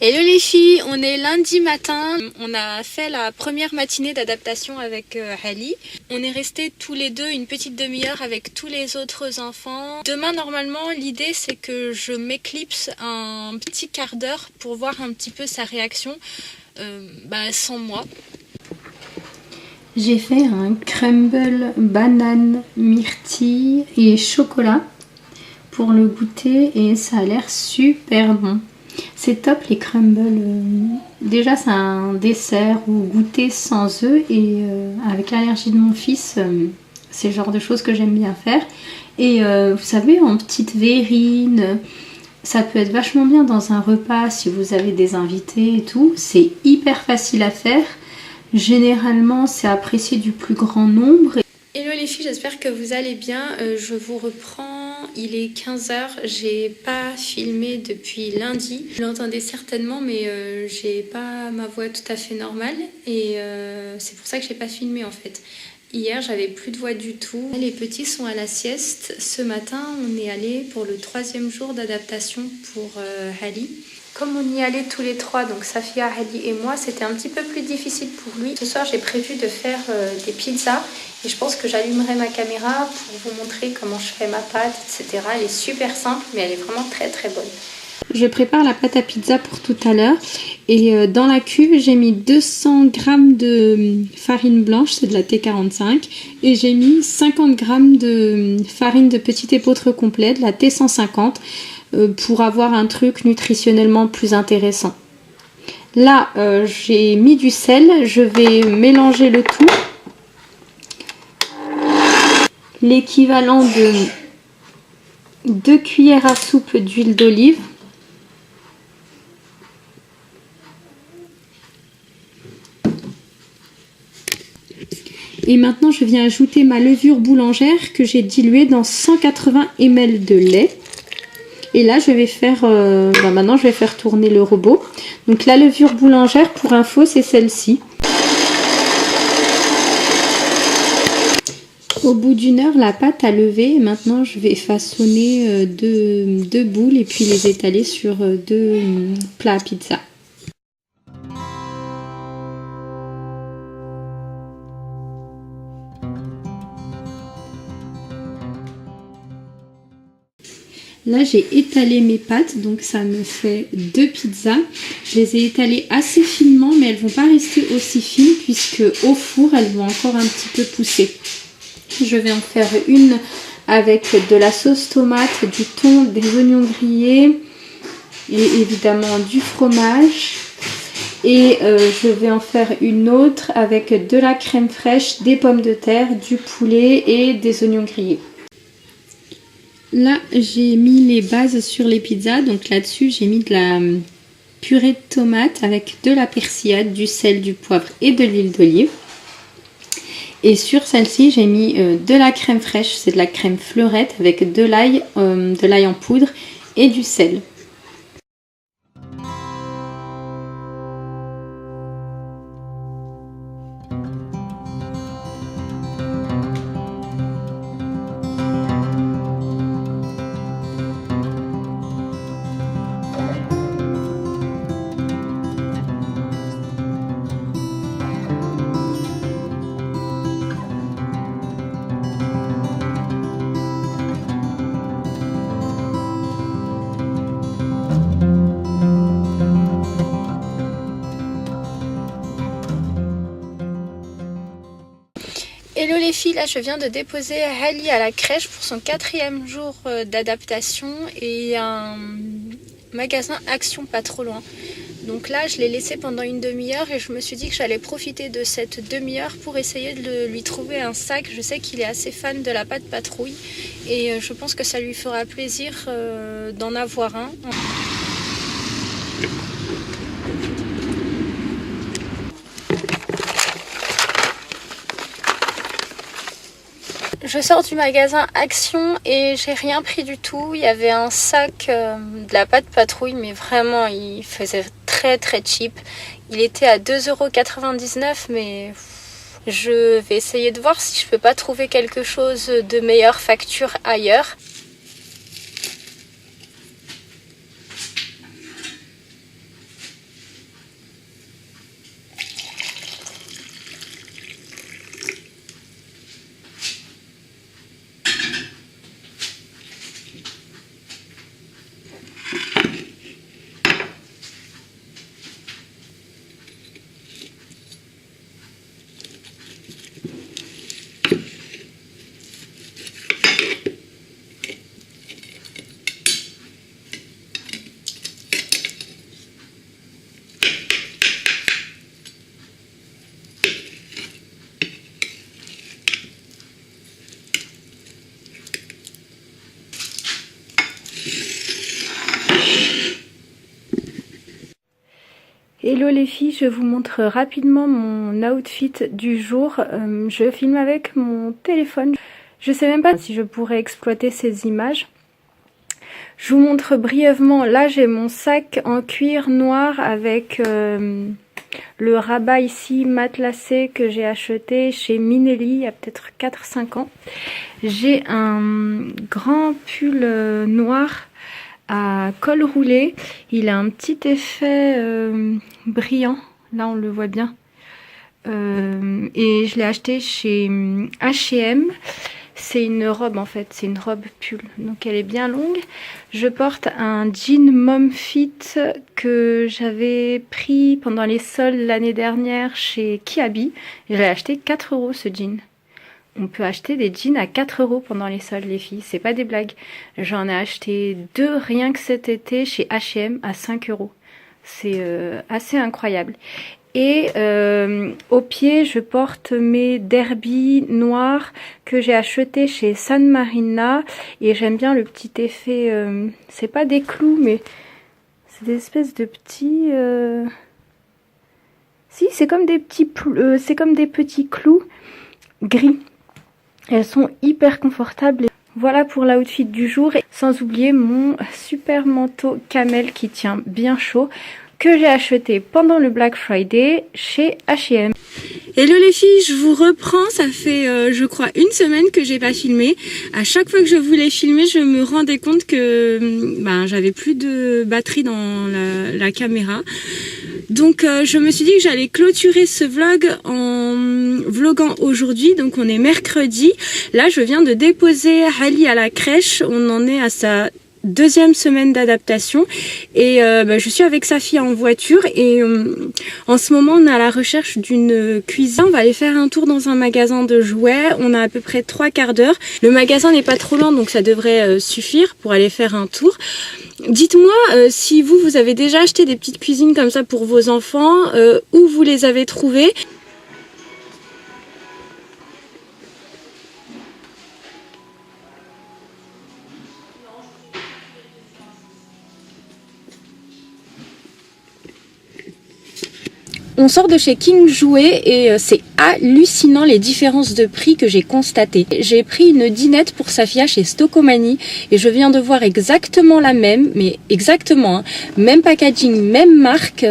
Hello les filles, on est lundi matin, on a fait la première matinée d'adaptation avec Ali. On est restés tous les deux une petite demi-heure avec tous les autres enfants. Demain normalement l'idée c'est que je m'éclipse un petit quart d'heure pour voir un petit peu sa réaction sans moi. J'ai fait un crumble banane, myrtille et chocolat pour le goûter et ça a l'air super bon. C'est top les crumbles. Déjà c'est un dessert ou goûter sans œufs et avec l'allergie de mon fils, c'est le genre de choses que j'aime bien faire. Et vous savez, en petite verrine, ça peut être vachement bien dans un repas si vous avez des invités et tout. C'est hyper facile à faire. Généralement c'est apprécié du plus grand nombre. Hello les filles, j'espère que vous allez bien. Je vous reprends, il est 15h, j'ai pas filmé depuis lundi. Vous l'entendez certainement mais j'ai pas ma voix tout à fait normale et c'est pour ça que j'ai pas filmé en fait. Hier j'avais plus de voix du tout. Les petits sont à la sieste. Ce matin on est allé pour le 3e jour d'adaptation pour Ali. Comme on y allait tous les trois, donc Safia, Ali et moi, c'était un petit peu plus difficile pour lui. Ce soir, j'ai prévu de faire des pizzas et je pense que j'allumerai ma caméra pour vous montrer comment je fais ma pâte, etc. Elle est super simple, mais elle est vraiment très très bonne. Je prépare la pâte à pizza pour tout à l'heure et dans la cuve, j'ai mis 200 g de farine blanche, c'est de la T45, et j'ai mis 50 g de farine de petit épeautre complet, de la T150, pour avoir un truc nutritionnellement plus intéressant. Là, j'ai mis du sel, je vais mélanger le tout. L'équivalent de 2 cuillères à soupe d'huile d'olive. Et maintenant, je viens ajouter ma levure boulangère que j'ai diluée dans 180 ml de lait. Et là, je vais faire, maintenant, je vais faire tourner le robot. Donc, la levure boulangère, pour info, c'est celle-ci. Au bout d'une heure, la pâte a levé. Et maintenant, je vais façonner deux boules et puis les étaler sur 2 plats à pizza. Là, j'ai étalé mes pâtes, donc ça me fait 2 pizzas. Je les ai étalées assez finement, mais elles ne vont pas rester aussi fines puisque au four, elles vont encore un petit peu pousser. Je vais en faire une avec de la sauce tomate, du thon, des oignons grillés et évidemment du fromage. Et je vais en faire une autre avec de la crème fraîche, des pommes de terre, du poulet et des oignons grillés. Là, j'ai mis les bases sur les pizzas. Donc là-dessus, j'ai mis de la purée de tomate avec de la persillade, du sel, du poivre et de l'huile d'olive. Et sur celle-ci, j'ai mis de la crème fraîche. C'est de la crème fleurette avec de l'ail en poudre et du sel. Hello les filles, là je viens de déposer Ali à la crèche pour son 4e jour d'adaptation et un magasin Action pas trop loin. Donc là je l'ai laissé pendant une demi-heure et je me suis dit que j'allais profiter de cette demi-heure pour essayer de lui trouver un sac. Je sais qu'il est assez fan de la pâte patrouille et je pense que ça lui fera plaisir d'en avoir un. Je sors du magasin Action et j'ai rien pris du tout. Il y avait un sac de la pâte patrouille, mais vraiment il faisait très très cheap. Il était à 2,99 €, mais je vais essayer de voir si je peux pas trouver quelque chose de meilleure facture ailleurs. Hello les filles, je vous montre rapidement mon outfit du jour. Je filme avec mon téléphone. Je sais même pas si je pourrais exploiter ces images. Je vous montre brièvement. Là j'ai mon sac en cuir noir avec le rabat ici matelassé que j'ai acheté chez Minelli il y a peut-être 4-5 ans. J'ai un grand pull noir à col roulé. Il a un petit effet brillant, là on le voit bien, et je l'ai acheté chez H&M. C'est une robe en fait, c'est une robe pull, donc elle est bien longue. Je porte un jean mom fit que j'avais pris pendant les soldes l'année dernière chez Kiabi. Je l'ai acheté 4 € ce jean. On peut acheter des jeans à 4 € pendant les soldes, les filles. C'est pas des blagues. J'en ai acheté 2 rien que cet été chez H&M à 5 €. C'est assez incroyable. Et au pied, je porte mes derbies noirs que j'ai achetés chez San Marina. Et j'aime bien le petit effet... c'est pas des clous, mais c'est des espèces de petits... Si, c'est comme des petits clous gris. Elles sont hyper confortables. Voilà pour l'outfit du jour. Sans oublier mon super manteau camel qui tient bien chaud, que j'ai acheté pendant le Black Friday chez H&M. Hello les filles, je vous reprends. Ça fait je crois une semaine que j'ai pas filmé. À chaque fois que je voulais filmer, je me rendais compte que j'avais plus de batterie dans la caméra. Donc je me suis dit que j'allais clôturer ce vlog en vloguant aujourd'hui. Donc on est mercredi. Là je viens de déposer Ali à la crèche. On en est à sa 2e semaine d'adaptation et je suis avec sa fille en voiture et en ce moment on est à la recherche d'une cuisine. On va aller faire un tour dans un magasin de jouets. On a à peu près 3/4 d'heure. Le magasin n'est pas trop loin donc ça devrait suffire pour aller faire un tour. Dites-moi si vous avez déjà acheté des petites cuisines comme ça pour vos enfants, où vous les avez trouvées. On sort de chez King Jouet et c'est hallucinant les différences de prix que j'ai constatées. J'ai pris une dinette pour Safia chez Stocomanie et je viens de voir exactement la même, mais exactement, hein, même packaging, même marque,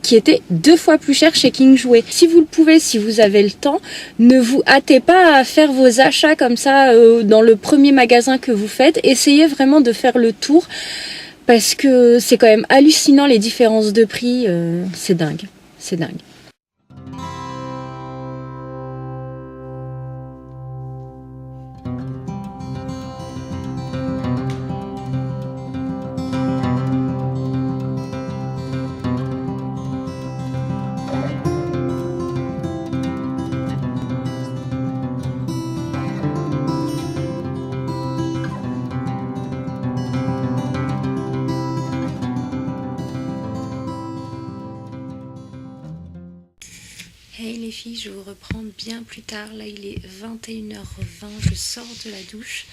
qui était 2 fois plus cher chez King Jouet. Si vous le pouvez, si vous avez le temps, ne vous hâtez pas à faire vos achats comme ça dans le premier magasin que vous faites. Essayez vraiment de faire le tour. Parce que c'est quand même hallucinant les différences de prix, c'est dingue, c'est dingue. Hey les filles, je vous reprends bien plus tard. Là il est 21h20, je sors de la douche.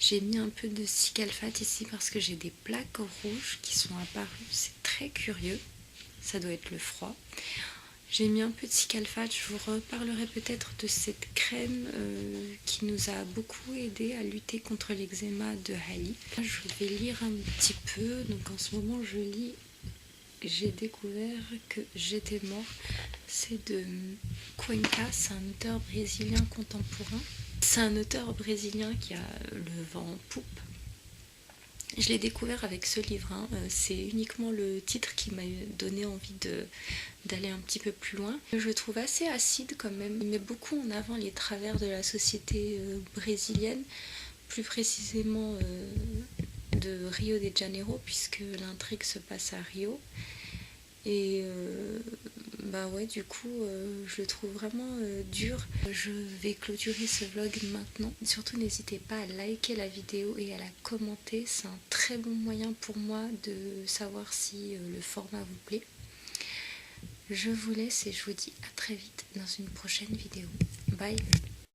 J'ai mis un peu de Cicalfate ici parce que j'ai des plaques rouges qui sont apparues. C'est très curieux, ça doit être le froid. J'ai mis un peu de Cicalfate, je vous reparlerai peut-être de cette crème qui nous a beaucoup aidé à lutter contre l'eczéma de Ali. Je vais lire un petit peu, donc en ce moment je lis J'ai découvert que j'étais mort. C'est de Cuenca, c'est un auteur brésilien contemporain. C'est un auteur brésilien qui a le vent en poupe. Je l'ai découvert avec ce livre, hein. C'est uniquement le titre qui m'a donné envie d'aller un petit peu plus loin. Je le trouve assez acide quand même. Il met beaucoup en avant les travers de la société brésilienne, plus précisément de Rio de Janeiro, puisque l'intrigue se passe à Rio. Et du coup je le trouve vraiment dur. Je vais clôturer ce vlog maintenant. Surtout n'hésitez pas à liker la vidéo et à la commenter, c'est un très bon moyen pour moi de savoir si le format vous plaît. Je vous laisse et je vous dis à très vite dans une prochaine vidéo. Bye.